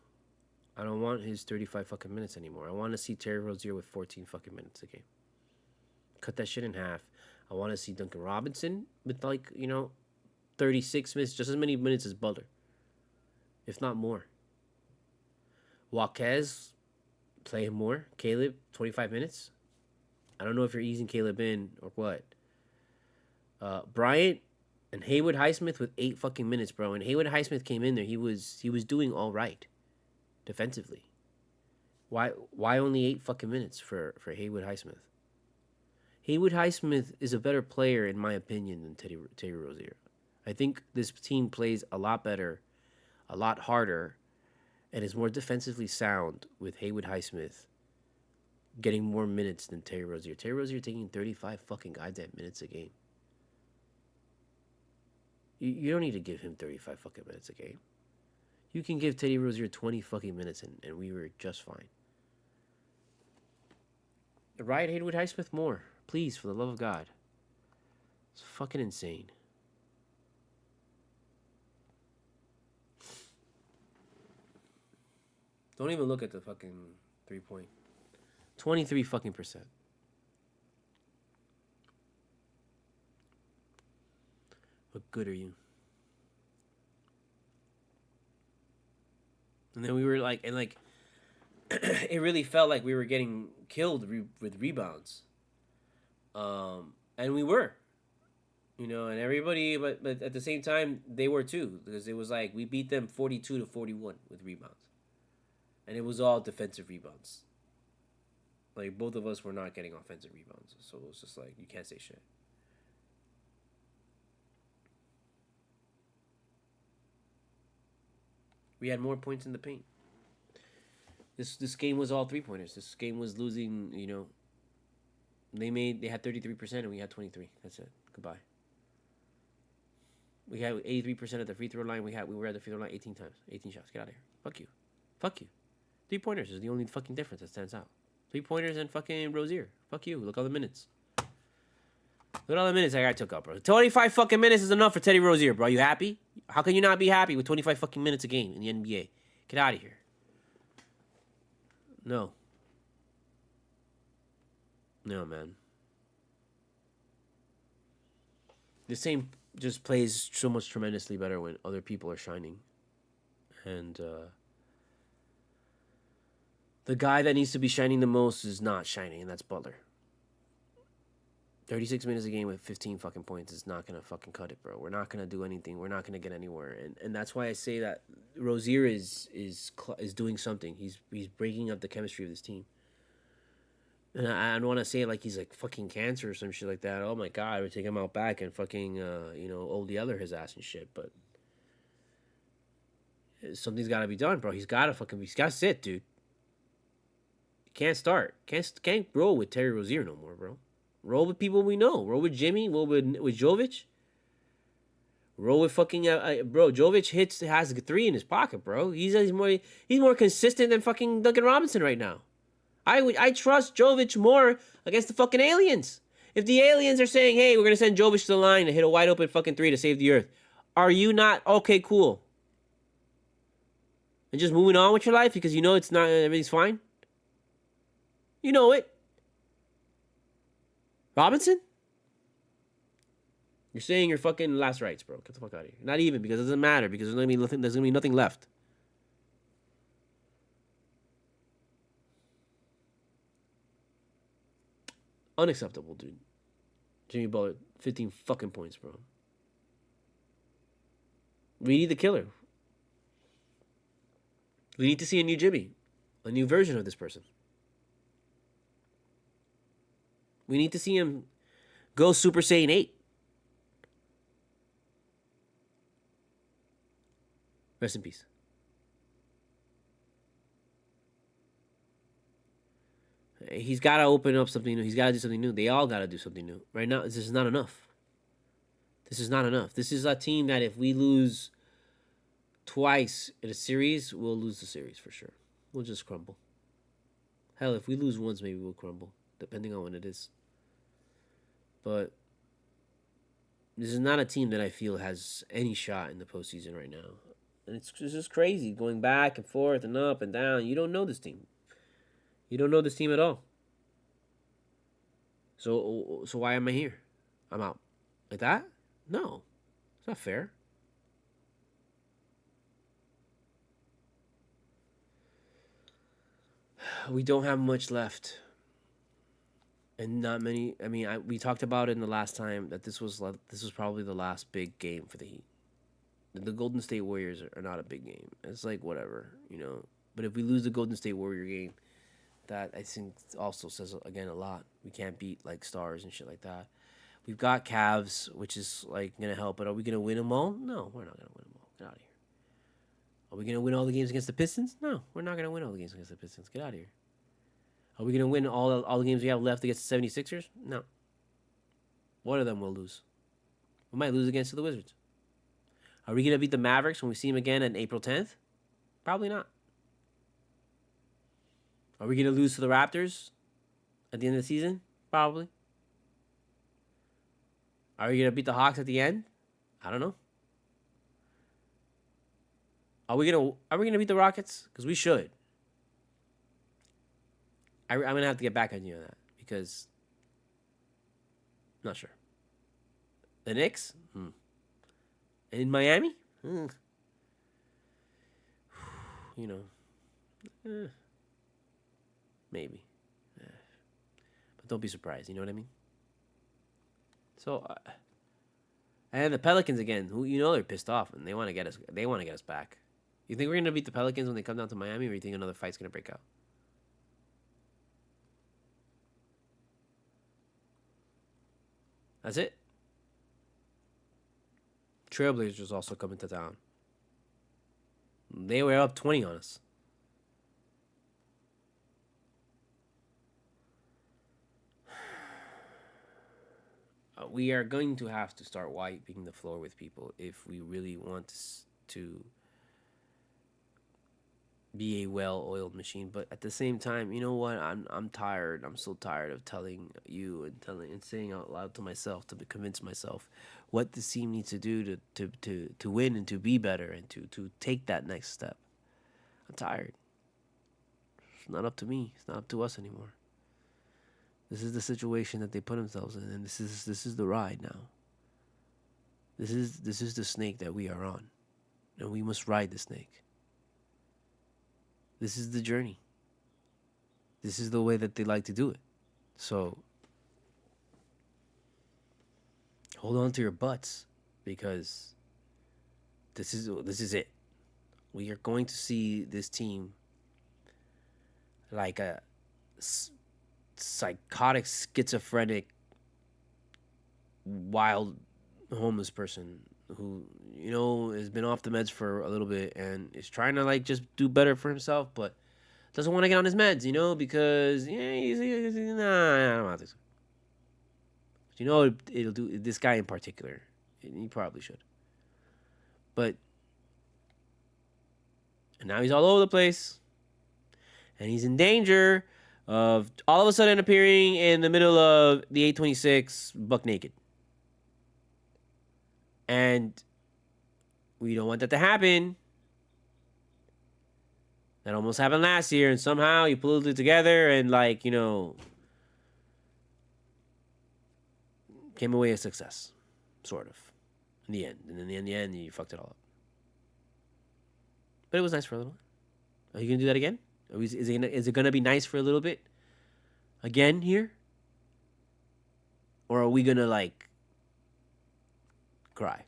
[SPEAKER 1] I don't want his 35 fucking minutes anymore. I want to see Terry Rozier with 14 fucking minutes a game. Cut that shit in half. I want to see Duncan Robinson with 36 minutes, just as many minutes as Butler, if not more. Walquez, play him more. Caleb, 25 minutes. I don't know if you're easing Caleb in or what. Bryant, And Haywood Highsmith with 8 fucking minutes, bro. And Haywood Highsmith came in there. He was doing all right defensively. Why only 8 fucking minutes for Haywood Highsmith? Haywood Highsmith is a better player in my opinion than Teddy Rozier. I think this team plays a lot better, a lot harder, and is more defensively sound with Haywood Highsmith getting more minutes than Terry Rozier. Terry Rozier taking 35 fucking goddamn minutes a game. You don't need to give him 35 fucking minutes a game. You can give Teddy Rozier 20 fucking minutes and we were just fine. Ride Haywood Highsmith more. Please, for the love of God. It's fucking insane. Don't even look at the fucking 3-point. 23 fucking percent. What good are you? And then we were like, and like, it really felt like we were getting killed with rebounds. And we were, you know, and everybody, but at the same time, they were too, because it was like we beat them 42-41 with rebounds. And it was all defensive rebounds. Like, both of us were not getting offensive rebounds. So it was just like, you can't say shit. We had more points in the paint. This game was all 3-pointers. This game was losing, you know. They had 33% and we had 23. That's it. Goodbye. We had 83% at the free throw line. We were at the free throw line 18 times. 18 shots. Get out of here. Fuck you. Fuck you. 3-pointers is the only fucking difference that stands out. 3-pointers and fucking Rozier. Fuck you. Look at all the minutes. Look at all the minutes that guy took up, bro. 25 fucking minutes is enough for Teddy Rozier, bro. You happy? How can you not be happy with 25 fucking minutes a game in the NBA? Get out of here. No. No, man. This team just plays so much tremendously better when other people are shining. And the guy that needs to be shining the most is not shining, and that's Butler. 36 minutes a game with 15 fucking points is not going to fucking cut it, bro. We're not going to do anything. We're not going to get anywhere. And that's why I say that Rozier is doing something. He's breaking up the chemistry of this team. And I don't want to say it like he's like fucking cancer or some shit like that. Oh my God, we're taking him out back and fucking, old Yeller his ass and shit. But something's got to be done, bro. He's got to sit, dude. Can't start. Can't roll with Terry Rozier no more, bro. Roll with people we know. Roll with Jimmy. Roll with Jovic. Roll with fucking bro. Jovic has a 3 in his pocket, bro. He's more consistent than fucking Duncan Robinson right now. I trust Jovic more against the fucking aliens. If the aliens are saying, hey, we're gonna send Jovic to the line to hit a wide open fucking 3 to save the earth, are you not okay? Cool. And just moving on with your life because you know it's not everything's fine. You know it. Robinson? You're saying your fucking last rights, bro. Get the fuck out of here. Not even, because it doesn't matter, because there's gonna be nothing left. Unacceptable, dude. Jimmy Butler, 15 fucking points, bro. We need the killer. We need to see a new Jimmy. A new version of this person. We need to see him go Super Saiyan 8. Rest in peace. He's got to open up something new. He's got to do something new. They all got to do something new. Right now, this is not enough. This is not enough. This is a team that if we lose twice in a series, we'll lose the series for sure. We'll just crumble. Hell, if we lose once, maybe we'll crumble, depending on when it is. But this is not a team that I feel has any shot in the postseason right now. And it's just crazy, going back and forth and up and down. You don't know this team. You don't know this team at all. So why am I here? I'm out. Like that? No. It's not fair. We don't have much left. And not many. I mean, we talked about it in the last time that this was probably the last big game for the Heat. The Golden State Warriors are not a big game. It's like whatever, you know. But if we lose the Golden State Warrior game, that I think also says again a lot. We can't beat like stars and shit like that. We've got Cavs, which is like gonna help, but are we gonna win them all? No, we're not gonna win them all. Get out of here. Are we gonna win all the games against the Pistons? No, we're not gonna win all the games against the Pistons. Get out of here. Are we gonna win all the games we have left against the 76ers? No. One of them we'll lose. We might lose against the Wizards. Are we gonna beat the Mavericks when we see them again on April 10th? Probably not. Are we gonna lose to the Raptors at the end of the season? Probably. Are we gonna beat the Hawks at the end? I don't know. Are we gonna beat the Rockets? Because we should. I'm gonna have to get back on you on that because I'm not sure. The Knicks? In Miami? You know, maybe. But don't be surprised. You know what I mean? So, and the Pelicans again. Who they're pissed off and they want to get us. They want to get us back. You think we're gonna beat the Pelicans when they come down to Miami, or you think another fight's gonna break out? That's it. Trailblazers also coming to town. They were up 20 on us. We are going to have to start wiping the floor with people if we really want to be a well-oiled machine. But at the same time, you know what? I'm tired. I'm so tired of telling you and saying out loud to myself to convince myself what this team needs to do to win and to be better and to take that next step. I'm tired. It's not up to me. It's not up to us anymore. This is the situation that they put themselves in, and this is the ride now. This is the snake that we are on, and we must ride the snake. This is the journey. This is the way that they like to do it. So hold on to your butts because this is it. We are going to see this team like a psychotic, schizophrenic, wild homeless person who has been off the meds for a little bit and is trying to like just do better for himself, but doesn't want to get on his meds, because he's nah, I don't want to. But it'll do this guy in particular. He probably should, but and now he's all over the place, and he's in danger of all of a sudden appearing in the middle of the 826 buck naked. And we don't want that to happen. That almost happened last year, and somehow you pulled it together and came away a success, sort of, in the end. And then in the end, you fucked it all up. But it was nice for a little. Are you gonna do that again? Is it gonna be nice for a little bit again here, or are we gonna cry?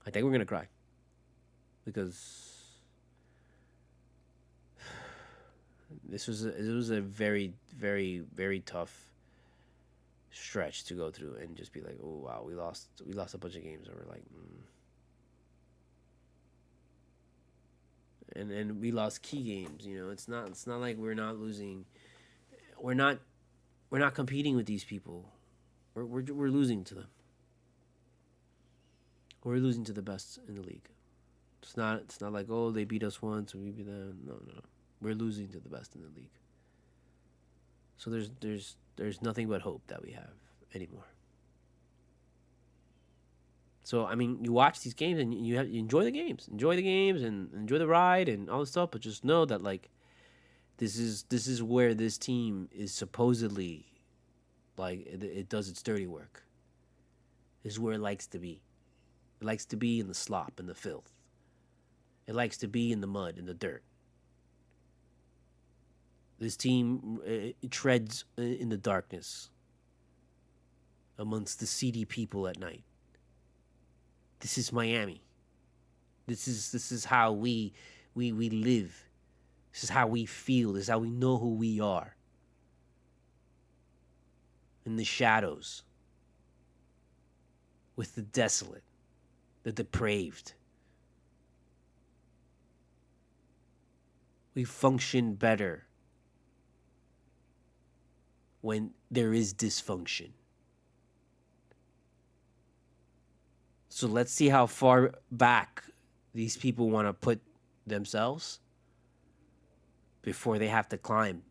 [SPEAKER 1] I think we're gonna cry because it was a very, very, very tough stretch to go through and just be like, oh wow, we lost a bunch of games, and we're like, and we lost key games. It's not like we're not losing. We're not competing with these people. We're losing to them. We're losing to the best in the league. It's not like, oh, they beat us once and we beat them. No. We're losing to the best in the league. So there's nothing but hope that we have anymore. So I mean, you watch these games and you enjoy the games, and enjoy the ride and all this stuff. But just know that this is where this team is supposedly it does its dirty work. This is where it likes to be. It likes to be in the slop and the filth. It likes to be in the mud and the dirt. This team treads in the darkness amongst the seedy people at night. This is Miami. This is how we live. This is how we feel. This is how we know who we are. In the shadows, with the desolate, the depraved. We function better when there is dysfunction. So let's see how far back these people want to put themselves before they have to climb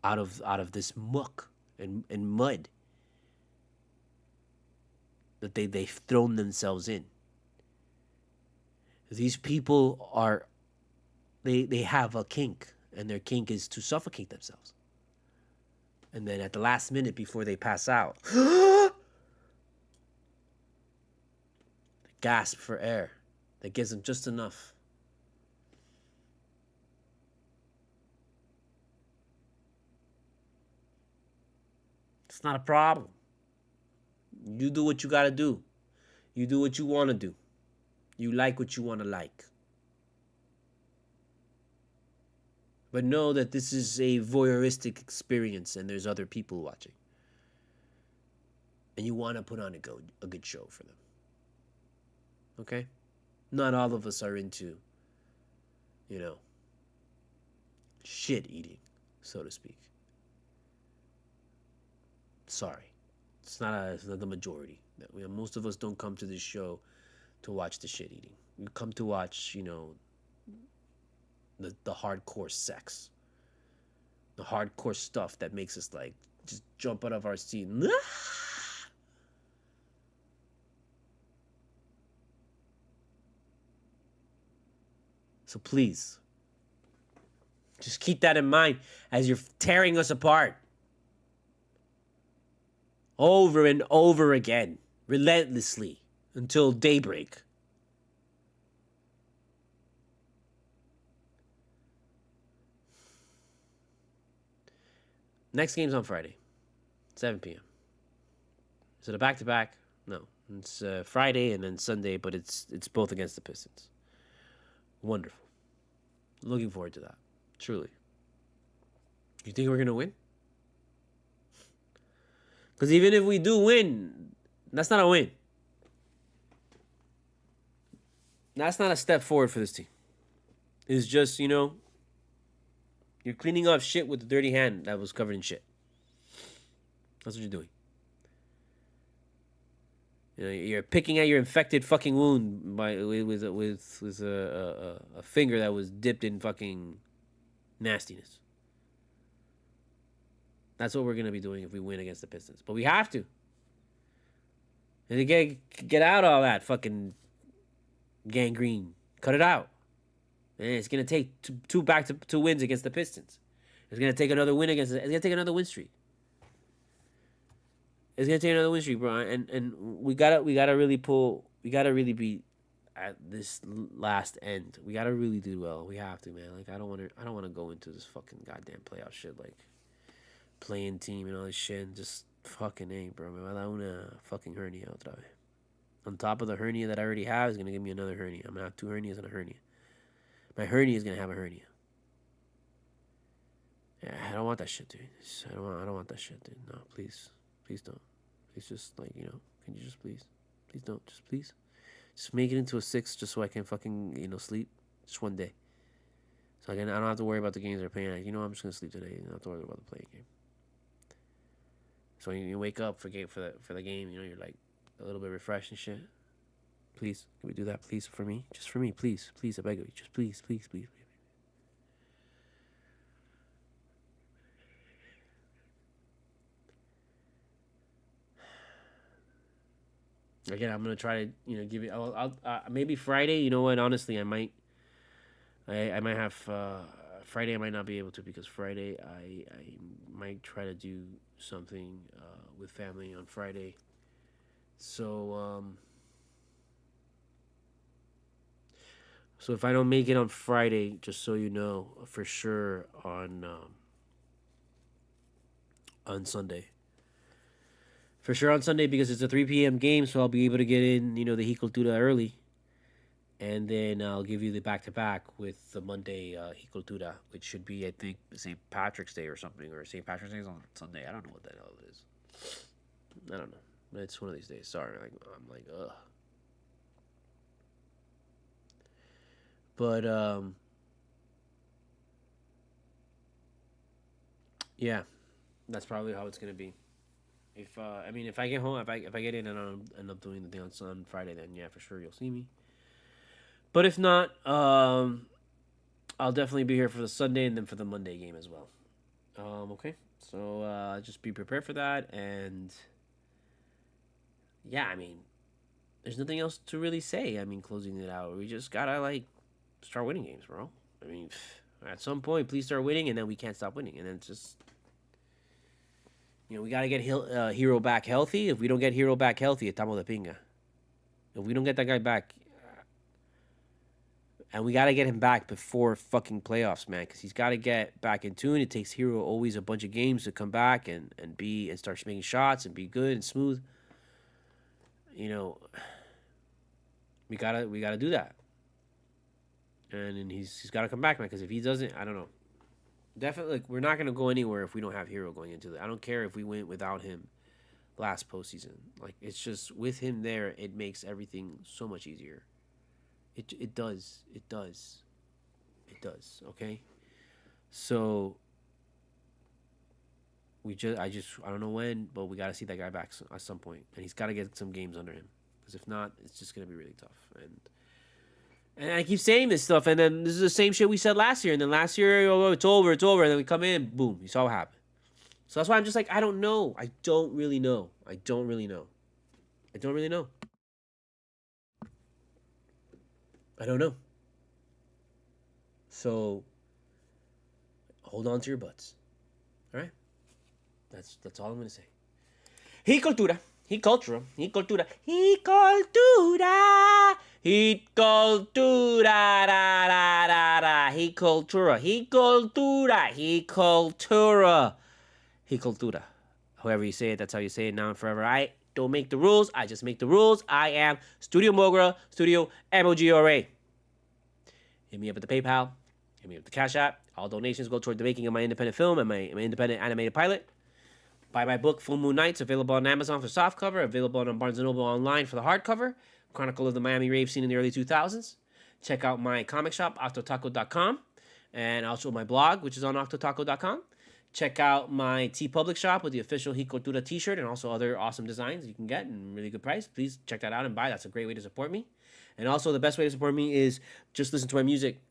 [SPEAKER 1] out of this muck and mud that they've thrown themselves in. These people are they have a kink, and their kink is to suffocate themselves. And then at the last minute before they pass out, gasp for air that gives them just enough. It's not a problem. You do what you gotta do. You do what you wanna do. You like what you wanna like. But know that this is a voyeuristic experience and there's other people watching. And you wanna put on a good show for them. Okay? Not all of us are into, shit eating, so to speak. Sorry. It's not the majority. Most of us don't come to this show to watch the shit eating. We come to watch, the hardcore sex. The hardcore stuff that makes us like just jump out of our seat. So please, just keep that in mind as you're tearing us apart. Over and over again, relentlessly, until daybreak. Next game's on Friday, 7 p.m. Is it a back-to-back? No. It's Friday and then Sunday, but it's both against the Pistons. Wonderful. Looking forward to that. Truly. You think we're going to win? Because even if we do win, that's not a win. That's not a step forward for this team. It's just, you're cleaning up shit with the dirty hand that was covered in shit. That's what you're doing. You're picking at your infected fucking wound with a finger that was dipped in fucking nastiness. That's what we're gonna be doing if we win against the Pistons. But we have to. And to get out all that fucking gangrene. Cut it out. And it's gonna take two wins against the Pistons. It's gonna take another win it's gonna take another win streak. It's gonna take another win streak, bro. And we gotta really be at this last end. We gotta really do well. We have to, man. Like I don't wanna go into this fucking goddamn playoff shit like playing team and all this shit and just fucking A, bro. Me va a dar una fucking hernia otra vez. On top of the hernia that I already have, is gonna give me another hernia. I'm gonna have 2 hernias and a hernia. My hernia is gonna have a hernia. Yeah, I don't want that shit, dude. I don't want that shit, dude. No, please don't. Please just can you just please don't, just make it into a 6 just so I can fucking sleep just one day. So I don't have to worry about the games they're playing. I'm just gonna sleep today. I don't have to worry about the playing game. So when you wake up for the game, you're like a little bit refreshed and shit. Please, can we do that, please, for me? Just for me, please, I beg of you, just please. Again, I'm gonna try to give it. I'll maybe Friday. You know what? Honestly, I might have Friday. I might not be able to because Friday I might try to do something with family on Friday. So so if I don't make it on Friday, just so you know for sure, on on Sunday. For sure on Sunday because it's a 3 p.m. game, so I'll be able to get in, the Cultura early. And then I'll give you the back-to-back with the Monday Cultura, which should be, I think, St. Patrick's Day or something, or St. Patrick's Day is on Sunday. I don't know what the hell it is. I don't know. But it's one of these days. Sorry, I'm like, ugh. But yeah, that's probably how it's gonna be. If if I get home, if I get in and I end up doing the thing on Friday, then yeah, for sure you'll see me. But if not, I'll definitely be here for the Sunday and then for the Monday game as well. Okay, so just be prepared for that, and yeah, there's nothing else to really say. Closing it out, we just gotta start winning games, bro. At some point, please start winning, and then we can't stop winning, and then it's just. We got to get Hero back healthy. If we don't get Hero back healthy, estamos de pinga. If we don't get that guy back, and we got to get him back before fucking playoffs, man, because he's got to get back in tune. It takes Hero always a bunch of games to come back and start making shots and be good and smooth. We gotta do that. And then he's got to come back, man, because if he doesn't, I don't know. Definitely, we're not going to go anywhere if we don't have Hero going into it. I don't care if we went without him last postseason. It's just with him there, it makes everything so much easier. It does. It does. It does. Okay? So, I don't know when, but we got to see that guy back at some point. And he's got to get some games under him. Because if not, it's just going to be really tough. And I keep saying this stuff, and then this is the same shit we said last year. And then last year, oh, it's over. And then we come in, boom, you saw what happened. So that's why I'm just I don't know. I don't really know. I don't really know. I don't know. So, hold on to your butts. All right? That's all I'm going to say. Cultura. Cultura. Cultura. Cultura. Cultura. However you say it, that's how you say it now and forever. I don't make the rules. I just make the rules. I am Studio Mogura, Studio Mogura. Hit me up at the PayPal. Hit me up at the Cash App. All donations go toward the making of my independent film and my independent animated pilot. Buy my book, Full Moon Nights, available on Amazon for softcover, available on Barnes & Noble online for the hardcover. Chronicle of the Miami rave scene in the early 2000s. Check out my comic shop, octotaco.com, and also my blog, which is on octotaco.com. Check out my TeePublic shop with the official Cultura t-shirt and also other awesome designs you can get in really good price. Please check that out and buy. That's a great way to support me. And also the best way to support me is just listen to my music.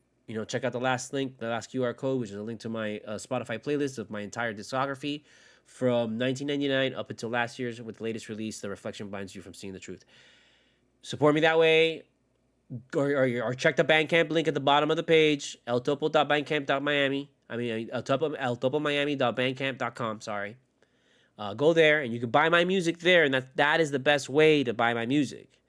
[SPEAKER 1] Check out the last link, the last QR code, which is a link to my Spotify playlist of my entire discography from 1999 up until last year's with the latest release, The Reflection Blinds You from Seeing the Truth. Support me that way, or check the Bandcamp link at the bottom of the page, eltopo.bandcamp.miami. eltopomiami.bandcamp.com, sorry. Go there, and you can buy my music there, and that is the best way to buy my music.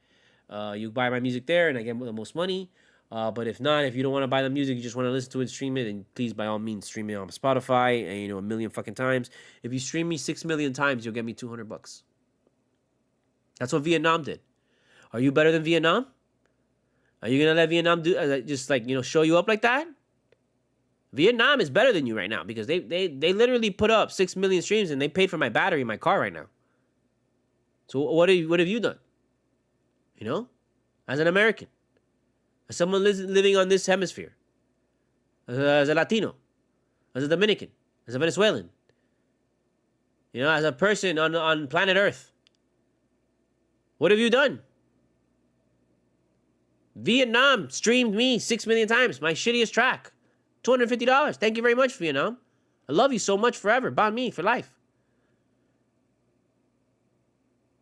[SPEAKER 1] You buy my music there, and I get the most money. But if not, if you don't want to buy the music, you just want to listen to it, stream it, and please, by all means, stream it on Spotify, and, a million fucking times. If you stream me 6 million times, you'll get me $200. That's what Vietnam did. Are you better than Vietnam? Are you going to let Vietnam do show you up like that? Vietnam is better than you right now because they literally put up 6 million streams and they paid for my battery in my car right now. So what have you done? As an American, as someone living on this hemisphere, as a Latino, as a Dominican, as a Venezuelan, as a person on planet Earth, what have you done? Vietnam streamed me 6 million times, my shittiest track. $250. Thank you very much, Vietnam. I love you so much forever. Bond me for life.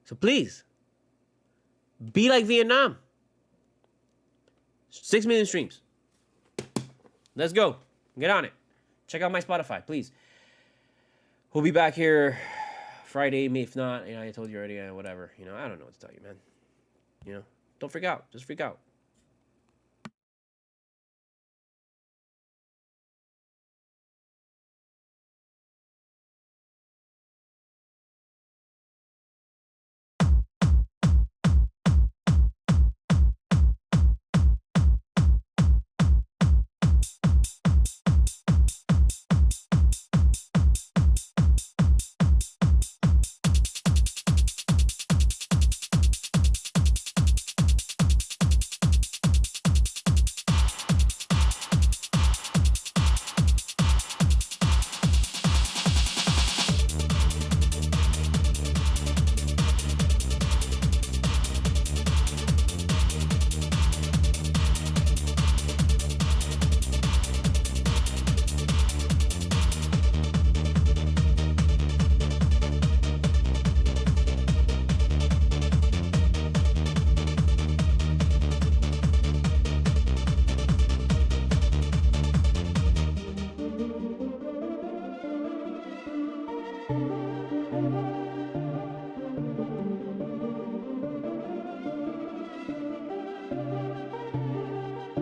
[SPEAKER 1] So please, be like Vietnam. 6 million streams. Let's go. Get on it. Check out my Spotify, please. We'll be back here Friday. If not, I told you already, whatever. I don't know what to tell you, man. Don't freak out. Just freak out.